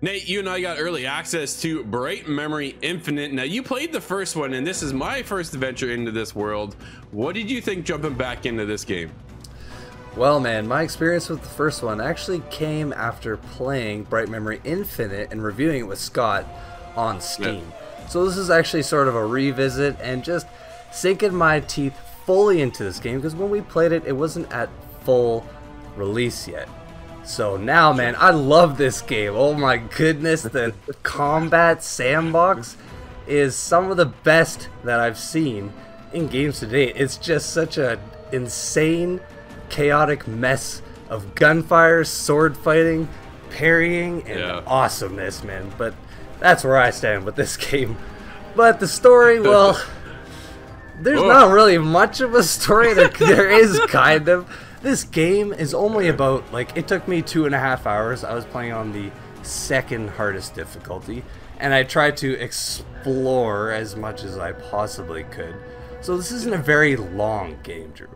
Nate, you and I got early access to Bright Memory Infinite. Now, you played the first one, and this is my first adventure into this world. What did you think jumping back into this game? Well, man, my experience with the first one actually came after playing Bright Memory Infinite and reviewing it with Scott on Steam. Yeah. So this is actually sort of a revisit and just sinking my teeth fully into this game, because when we played it, it wasn't at full release yet. So now, man, I love this game. Oh my goodness, the combat sandbox is some of the best that I've seen in games to date. It's just such an insane, chaotic mess of gunfire, sword fighting, parrying, and awesomeness, man. But that's where I stand with this game. But the story, well, there's not really much of a story. There is kind of. This game is only about, like, it took me 2.5 hours. I was playing on the second hardest difficulty, and I tried to explore as much as I possibly could. So this isn't a very long game, Drew.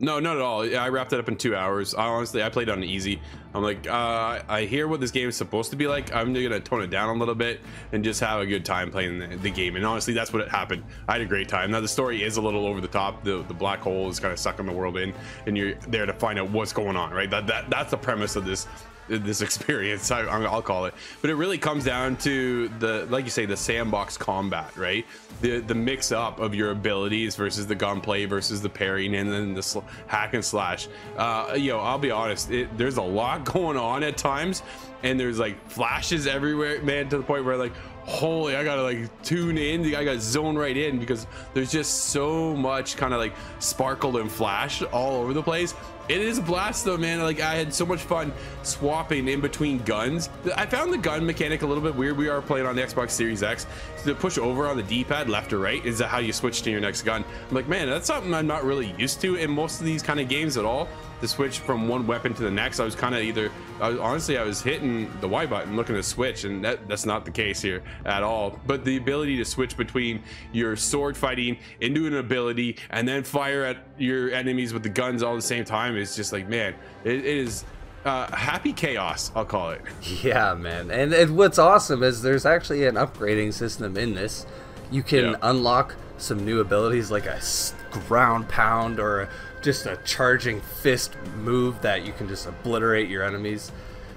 No, not at all. I wrapped it up in 2 hours. Honestly, I played on easy. I'm like, I hear what this game is supposed to be like. I'm gonna tone it down a little bit and just have a good time playing the game. And honestly, that's what happened. I had a great time. Now the story is a little over the top. The black hole is kind of sucking the world in, and you're there to find out what's going on, right? That's the premise of this experience, I'll call it. But it really comes down to the, like you say, the sandbox combat, right? The mix up of your abilities versus the gunplay versus the parrying and then the hack and slash. I'll be honest, there's a lot going on at times, and there's like flashes everywhere, man, to the point where like, holy, I gotta like tune in, I gotta zone right in, because there's just so much kind of like sparkle and flash all over the place. It is a blast though, man. Like, I had so much fun swapping in between guns. I found the gun mechanic a little bit weird. We are playing on the Xbox Series X. So to push over on the D-pad, left or right, is that how you switch to your next gun? I'm like, man, that's something I'm not really used to in most of these kind of games at all. To switch from one weapon to the next, I was kind of honestly, I was hitting the Y button looking to switch, and that's not the case here at all. But the ability to switch between your sword fighting into an ability and then fire at your enemies with the guns all at the same time is just like, man, it is happy chaos, I'll call it. Yeah, man. And what's awesome is there's actually an upgrading system in this. You can unlock some new abilities like a ground pound or just a charging fist move that you can just obliterate your enemies.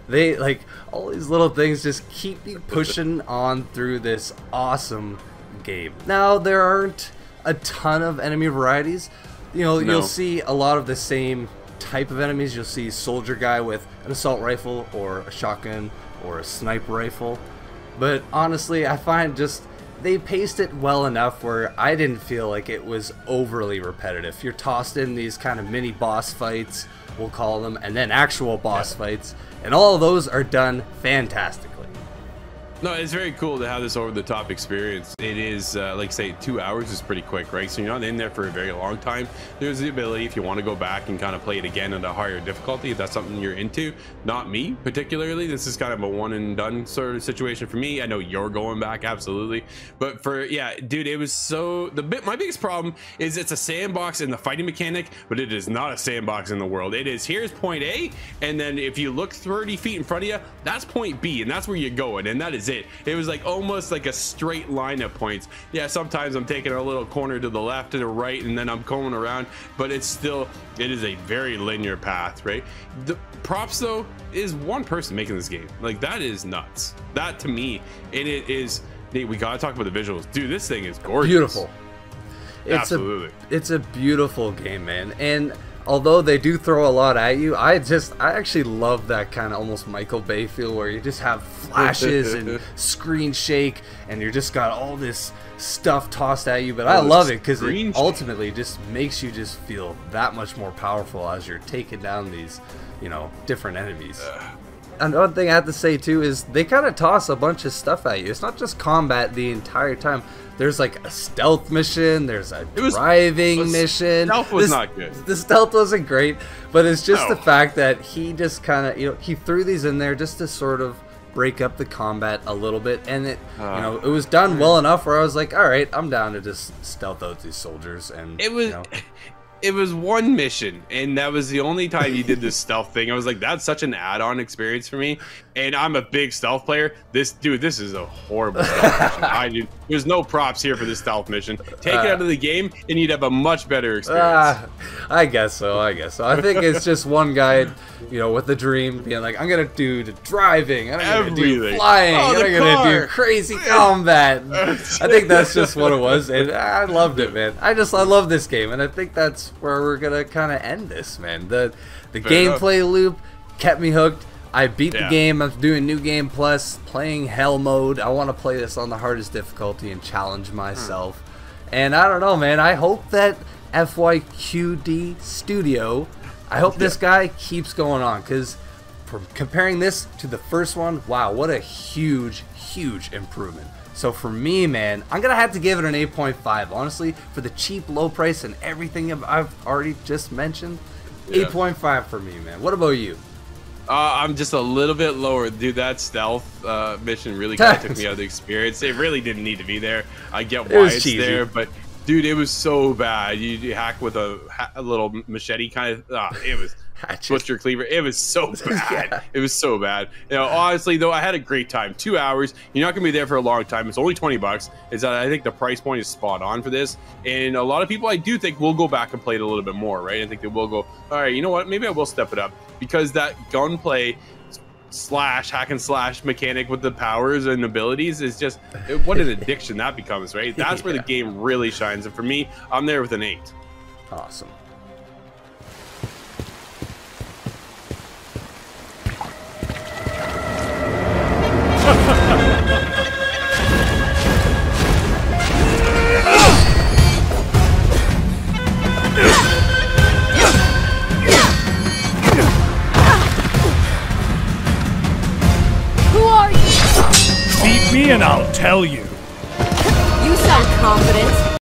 They, like, all these little things just keep you pushing on through this awesome game. Now, there aren't a ton of enemy varieties. You know, you'll see a lot of the same type of enemies. You'll see soldier guy with an assault rifle or a shotgun or a sniper rifle. But honestly, I find just they paced it well enough where I didn't feel like it was overly repetitive. You're tossed in these kind of mini boss fights, we'll call them, and then actual boss fights, and all of those are done fantastically. No, it's very cool to have this over-the-top experience. It is, like say, 2 hours is pretty quick, right? So you're not in there for a very long time. There's the ability, if you want to go back and kind of play it again at a higher difficulty, if that's something you're into. Not me, particularly. This is kind of a one-and-done sort of situation for me. I know you're going back, absolutely. But for, yeah, dude, it was so... My biggest problem is it's a sandbox in the fighting mechanic, but it is not a sandbox in the world. It is, here's point A, and then if you look 30 feet in front of you, that's point B, and that's where you're going, and that is it. It was like almost like a straight line of points. Yeah, sometimes I'm taking a little corner to the left to the right, and then I'm going around, but it is a very linear path, right? The props though is one person making this game. Like, that is nuts. That to me, it is. Nate, we gotta talk about the visuals, dude. This thing is gorgeous. Beautiful. Absolutely. It's a beautiful game, man. And although they do throw a lot at you, I actually love that kind of almost Michael Bay feel where you just have flashes and screen shake, and you're just got all this stuff tossed at you. But I love it because it ultimately just makes you just feel that much more powerful as you're taking down these, you know, different enemies. Another thing I have to say too is they kind of toss a bunch of stuff at you. It's not just combat the entire time. There's like a stealth mission, there's a driving mission. Stealth was not good. The stealth wasn't great, but it's just the fact that he just kind of, you know, he threw these in there just to sort of break up the combat a little bit, and it, you know, it was done well enough where I was like, all right, I'm down to just stealth out these soldiers, and it was. You know, it was one mission, and that was the only time you did this stealth thing. I was like, that's such an add-on experience for me, and I'm a big stealth player. This is a horrible stealth mission. There's no props here for this stealth mission. Take it out of the game, and you'd have a much better experience. I guess so. I think it's just one guy, you know, with the dream, being like, I'm gonna do the driving, I'm gonna do flying, I'm gonna do crazy combat. I think that's just what it was, and I loved it, man. I love this game, and I think that's where we're gonna kind of end this, man. The gameplay loop kept me hooked. I beat the game. I'm doing New Game Plus, playing Hell Mode. I want to play this on the hardest difficulty and challenge myself. And I don't know, man. I hope that FYQD Studio, I hope this guy keeps going on, because from comparing this to the first one, wow, what a huge improvement. So for me, man, I'm gonna have to give it an 8.5. Honestly, for the cheap, low price, and everything I've already just mentioned, 8.5 for me, man. What about you? I'm just a little bit lower, dude. That stealth mission really kind of took me out of the experience. It really didn't need to be there. I get why it's there, but dude, it was so bad. You hack with a little machete kind of. It was butcher cleaver. It was so bad. It was so bad. You know, honestly though, I had a great time. 2 hours. You're not gonna be there for a long time. It's only $20. I think the price point is spot on for this, and a lot of people I do think will go back and play it a little bit more. Right? I think they will go, all right, you know what? Maybe I will step it up, because that gunplay slash hack and slash mechanic with the powers and abilities is just what an addiction that becomes, right? That's where the game really shines, and for me, I'm there with an 8. Awesome. Beat me and I'll tell you. You sound confident.